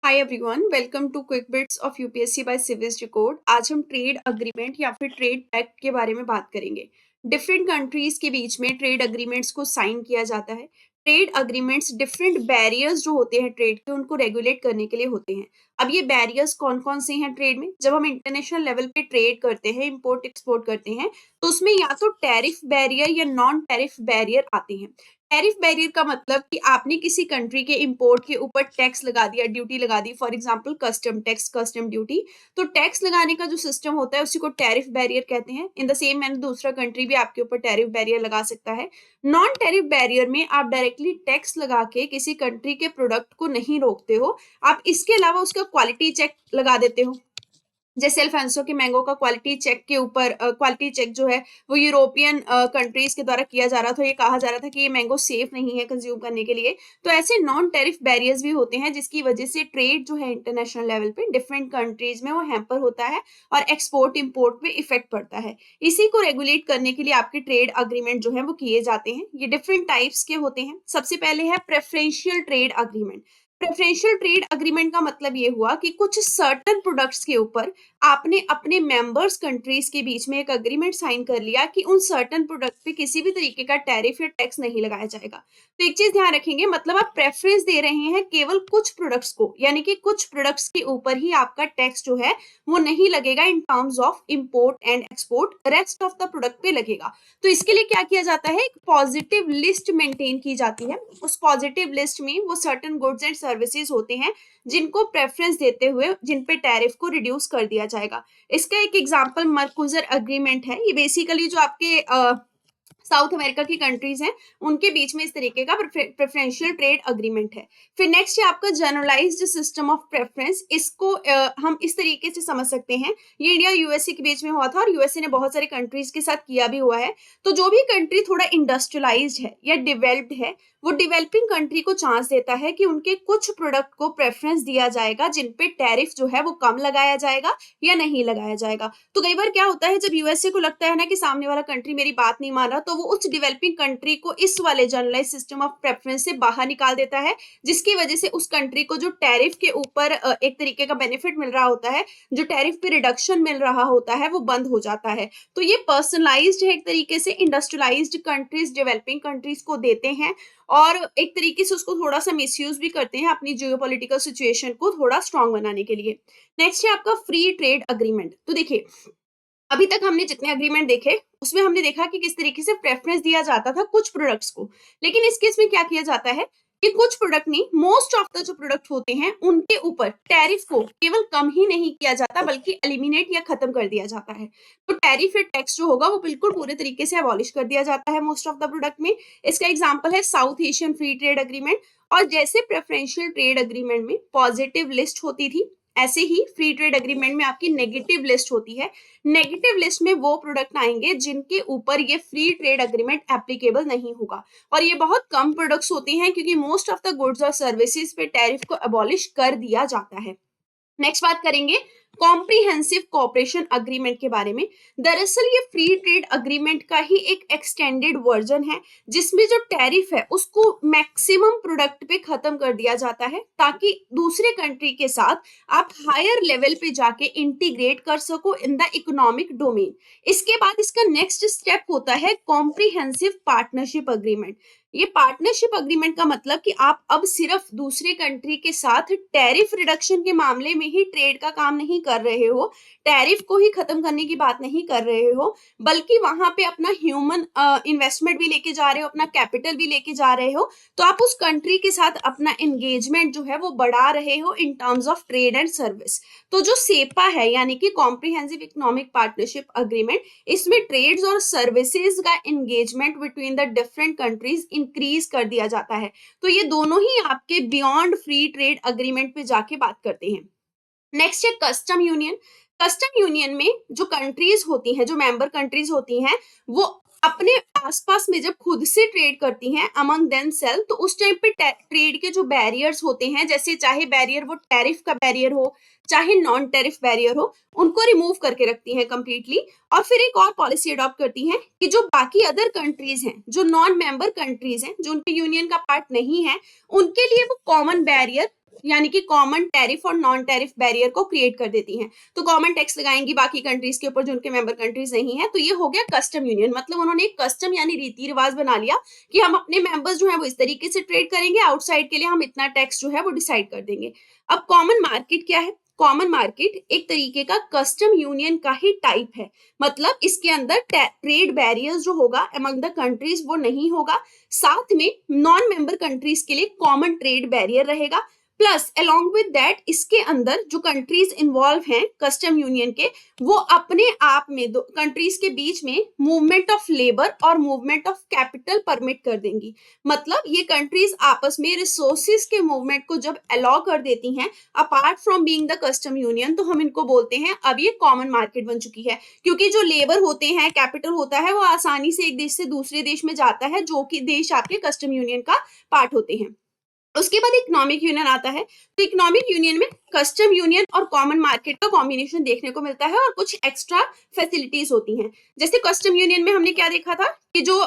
Hi everyone, welcome to quick bits of UPSC by सिविस record. आज हम trade agreement या फिर ट्रेड पैक्ट के बारे में बात करेंगे। डिफरेंट कंट्रीज के बीच में ट्रेड अग्रीमेंट्स को साइन किया जाता है। ट्रेड अग्रीमेंट्स डिफरेंट बैरियर्स जो होते हैं ट्रेड के, उनको रेगुलेट करने के लिए होते हैं। अब ये बैरियर्स कौन कौन से हैं ट्रेड में? जब हम इंटरनेशनल लेवल पे ट्रेड करते हैं, इंपोर्ट एक्सपोर्ट करते हैं, तो उसमें या तो टैरिफ बैरियर या नॉन टैरिफ बैरियर आते हैं। टैरिफ बैरियर का मतलब कि आपने किसी कंट्री के इंपोर्ट के ऊपर टैक्स लगा दिया, ड्यूटी लगा दी, for example custom tax, custom duty. तो टैक्स लगाने का जो सिस्टम होता है उसी को टैरिफ बैरियर कहते हैं। इन द सेम मैनर दूसरा कंट्री भी आपके ऊपर टैरिफ बैरियर लगा सकता है। नॉन टैरिफ बैरियर में आप डायरेक्टली टैक्स लगा के किसी कंट्री के प्रोडक्ट को नहीं रोकते हो, आप इसके अलावा उसका क्वालिटी चेक लगा देते हो। जैसे अल्फांसो के मैंगो का क्वालिटी चेक के ऊपर क्वालिटी चेक जो है वो यूरोपियन कंट्रीज के द्वारा किया जा रहा था। ये कहा जा रहा था कि ये मैंगो सेफ नहीं है कंज्यूम करने के लिए। तो ऐसे नॉन टैरिफ बैरियर्स भी होते हैं जिसकी वजह से ट्रेड जो है इंटरनेशनल लेवल पे डिफरेंट कंट्रीज में वो हैम्पर होता है और एक्सपोर्ट इंपोर्ट पे इफेक्ट पड़ता है। इसी को रेगुलेट करने के लिए आपके ट्रेड अग्रीमेंट जो है वो किए जाते हैं। ये डिफरेंट टाइप्स के होते हैं। सबसे पहले है preferential trade agreement. Preferential trade agreement का मतलब ये हुआ कि कुछ सर्टन प्रोडक्ट्स के ऊपर आपने अपने मेंबर्स कंट्रीज के बीच में एक अग्रीमेंट साइन कर लिया कि उन सर्टन प्रोडक्ट पे किसी भी तरीके का टैरिफ या टैक्स नहीं लगाया जाएगा। तो एक चीज ध्यान रखेंगे, मतलब आप प्रेफरेंस दे रहे हैं केवल कुछ प्रोडक्ट्स को, यानी कि कुछ प्रोडक्ट्स के ऊपर ही आपका टैक्स जो है वो नहीं लगेगा in terms of import and export, rest of the product पे लगेगा। तो इसके लिए क्या किया जाता है, एक पॉजिटिव लिस्ट मेंटेन की जाती है। उस पॉजिटिव लिस्ट में वो सर्टन गुड्स एंड सर्विसेज होते हैं जिनको प्रेफरेंस देते हुए जिन पे टैरिफ को रिड्यूस कर दिया जाएगा। इसका एक एग्जांपल मर्कोजर एग्रीमेंट है। ये बेसिकली जो आपके साउथ अमेरिका की कंट्रीज हैं उनके बीच में इस तरीके का प्रेफरेंशियल ट्रेड अग्रीमेंट है। फिर नेक्स्ट है आपका जनरलाइज्ड सिस्टम ऑफ प्रेफरेंस। इसको हम इस तरीके से समझ सकते हैं, ये इंडिया यूएसए के बीच में हुआ था और यूएसए ने बहुत सारे कंट्रीज के साथ किया भी हुआ है। तो जो भी कंट्री थोड़ा इंडस्ट्रियलाइज्ड है या डेवलप्ड है, वो डेवलपिंग कंट्री को चांस देता है कि उनके कुछ प्रोडक्ट को प्रेफरेंस दिया जाएगा जिन पे टैरिफ जो है वो कम लगाया जाएगा या नहीं लगाया जाएगा। तो कई बार क्या होता है, जब यूएसए को लगता है ना कि सामने वाला कंट्री मेरी बात नहीं मान रहा, तो वो उस डेवलपिंग कंट्री को इस वाले जनरलाइज सिस्टम ऑफ प्रेफरेंस से बाहर निकाल देता है, जिसकी वजह से उस कंट्री को जो टैरिफ के ऊपर एक तरीके का बेनिफिट मिल रहा होता है, जो टैरिफ पे रिडक्शन मिल रहा होता है, वो बंद हो जाता है। तो ये पर्सनलाइज्ड है, एक तरीके से इंडस्ट्रियलाइज्ड कंट्रीज डेवलपिंग कंट्रीज को देते हैं और एक तरीके से उसको थोड़ा सा मिसयूज भी करते हैं अपनी जियोपॉलिटिकल सिचुएशन को थोड़ा स्ट्रांग बनाने के लिए। नेक्स्ट है आपका फ्री ट्रेड अग्रीमेंट। तो देखिए, अभी तक हमने जितने अग्रीमेंट देखे उसमें हमने देखा कि किस तरीके से प्रेफरेंस दिया जाता था कुछ प्रोडक्ट्स को, लेकिन इस केस में क्या किया जाता है कि कुछ प्रोडक्ट नहीं, मोस्ट ऑफ द जो प्रोडक्ट होते हैं उनके ऊपर टैरिफ को केवल कम ही नहीं किया जाता बल्कि एलिमिनेट या खत्म कर दिया जाता है। तो टैरिफ या टैक्स जो होगा वो बिल्कुल पूरे तरीके से अबॉलिश कर दिया जाता है मोस्ट ऑफ द प्रोडक्ट में। इसका एग्जाम्पल है south Asian free trade agreement. और जैसे प्रेफरेंशियल ट्रेड अग्रीमेंट में पॉजिटिव लिस्ट होती थी, ऐसे ही फ्री ट्रेड अग्रीमेंट में आपकी नेगेटिव लिस्ट होती है। नेगेटिव लिस्ट में वो प्रोडक्ट आएंगे जिनके ऊपर ये फ्री ट्रेड अग्रीमेंट एप्लीकेबल नहीं होगा, और ये बहुत कम प्रोडक्ट्स होती हैं क्योंकि मोस्ट ऑफ द गुड्स और सर्विसेज पे टैरिफ को अबॉलिश कर दिया जाता है। नेक्स्ट बात करेंगे कॉम्प्रिहेंसिव कोऑपरेशन अग्रीमेंट के बारे में। दरअसल ये फ्री ट्रेड अग्रीमेंट का ही एक एक्सटेंडेड वर्जन है जिसमें जो टैरिफ है उसको मैक्सिमम प्रोडक्ट पे खत्म कर दिया जाता है ताकि दूसरे कंट्री के साथ आप हायर लेवल पे जाके इंटीग्रेट कर सको इन द इकोनॉमिक डोमेन। इसके बाद इसका नेक्स्ट स्टेप होता है कॉम्प्रिहेंसिव पार्टनरशिप अग्रीमेंट। ये पार्टनरशिप अग्रीमेंट का मतलब कि आप अब सिर्फ दूसरे कंट्री के साथ टैरिफ रिडक्शन के मामले में ही ट्रेड का काम नहीं कर रहे हो, टैरिफ को ही खत्म करने की बात नहीं कर रहे हो, बल्कि वहां पे अपना ह्यूमन इन्वेस्टमेंट भी लेके जा रहे हो, अपना कैपिटल भी लेके जा रहे हो। तो आप उस कंट्री के साथ अपना एंगेजमेंट जो है वो बढ़ा रहे हो in terms of trade and service. तो जो सेपा है यानी कि कॉम्प्रिहेंसिव इकोनॉमिक पार्टनरशिप अग्रीमेंट, इसमें ट्रेड्स और सर्विसेज का engagement between the different countries increase कर दिया जाता है। तो ये दोनों ही आपके बियॉन्ड फ्री ट्रेड अग्रीमेंट पे जाके बात करते हैं। नेक्स्ट है कस्टम यूनियन। कस्टम यूनियन में जो कंट्रीज होती हैं, जो मेंबर कंट्रीज होती हैं, वो अपने आसपास में जब खुद से ट्रेड करती हैं अमंग देमसेल्फ, तो उस टाइम पे ट्रेड के जो बैरियर्स होते हैं, जैसे चाहे बैरियर वो टैरिफ का बैरियर हो चाहे नॉन टैरिफ बैरियर हो, उनको रिमूव करके रखती हैं कंप्लीटली। और फिर एक और पॉलिसी अडॉप्ट करती हैं कि जो बाकी अदर कंट्रीज हैं, जो नॉन मेंबर कंट्रीज हैं, जो उनके यूनियन का पार्ट नहीं है, उनके लिए वो कॉमन बैरियर यानी कि कॉमन टैरिफ और नॉन टैरिफ बैरियर को क्रिएट कर देती हैं। तो कॉमन टैक्स लगाएंगी बाकी कंट्रीज के ऊपर जो उनके मेंबर कंट्रीज नहीं है। तो ये हो गया कस्टम यूनियन, मतलब उन्होंने एक कस्टम यानी रीति रिवाज बना लिया कि हम अपने मेंबर्स जो है वो इस तरीके से ट्रेड करेंगे, आउटसाइड के लिए हम इतना टैक्स जो है वो डिसाइड कर देंगे। अब कॉमन मार्केट क्या है? कॉमन मार्केट एक तरीके का कस्टम यूनियन का ही टाइप है, मतलब इसके अंदर ट्रेड बैरियर्स जो होगा अमंग द कंट्रीज वो नहीं होगा, साथ में नॉन मेंबर कंट्रीज के लिए कॉमन ट्रेड बैरियर रहेगा, प्लस अलोंग विद दैट इसके अंदर जो कंट्रीज इन्वॉल्व हैं कस्टम यूनियन के, वो अपने आप में दो कंट्रीज के बीच में मूवमेंट ऑफ लेबर और मूवमेंट ऑफ कैपिटल परमिट कर देंगी। मतलब ये कंट्रीज आपस में रिसोर्सेज के मूवमेंट को जब अलाउ कर देती हैं apart from being the custom union, तो हम इनको बोलते हैं अब ये कॉमन मार्केट बन चुकी है, क्योंकि जो लेबर होते हैं कैपिटल होता है वो आसानी से एक देश से दूसरे देश में जाता है, जो कि देश आपके कस्टम यूनियन का पार्ट होते हैं। उसके बाद इकोनॉमिक यूनियन आता है। तो इकोनॉमिक यूनियन में कस्टम यूनियन और कॉमन मार्केट का कॉम्बिनेशन देखने को मिलता है और कुछ एक्स्ट्रा फैसिलिटीज होती हैं। जैसे कस्टम यूनियन में हमने क्या देखा था कि जो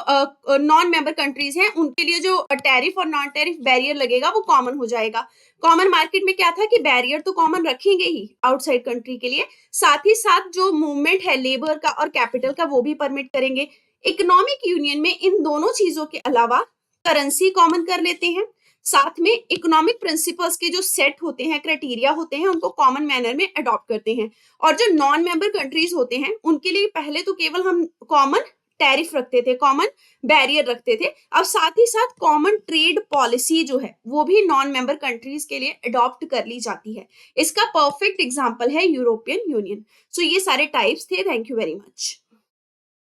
नॉन मेंबर कंट्रीज हैं उनके लिए जो टैरिफ और नॉन टैरिफ बैरियर लगेगा वो कॉमन हो जाएगा। कॉमन मार्केट में क्या था कि बैरियर तो कॉमन रखेंगे ही आउटसाइड कंट्री के लिए, साथ ही साथ जो मूवमेंट है लेबर का और कैपिटल का वो भी परमिट करेंगे। इकोनॉमिक यूनियन में इन दोनों चीजों के अलावा करेंसी कॉमन कर लेते हैं, साथ में इकोनॉमिक प्रिंसिपल्स के जो सेट होते हैं क्राइटेरिया होते हैं उनको कॉमन मैनर में अडॉप्ट करते हैं। और जो नॉन मेंबर कंट्रीज होते हैं उनके लिए पहले तो केवल हम कॉमन टैरिफ रखते थे, कॉमन बैरियर रखते थे, अब साथ ही साथ कॉमन ट्रेड पॉलिसी जो है वो भी नॉन मेंबर कंट्रीज के लिए अडॉप्ट कर ली जाती है। इसका परफेक्ट एग्जांपल है यूरोपियन यूनियन। सो ये सारे टाइप्स थे। Thank you very much.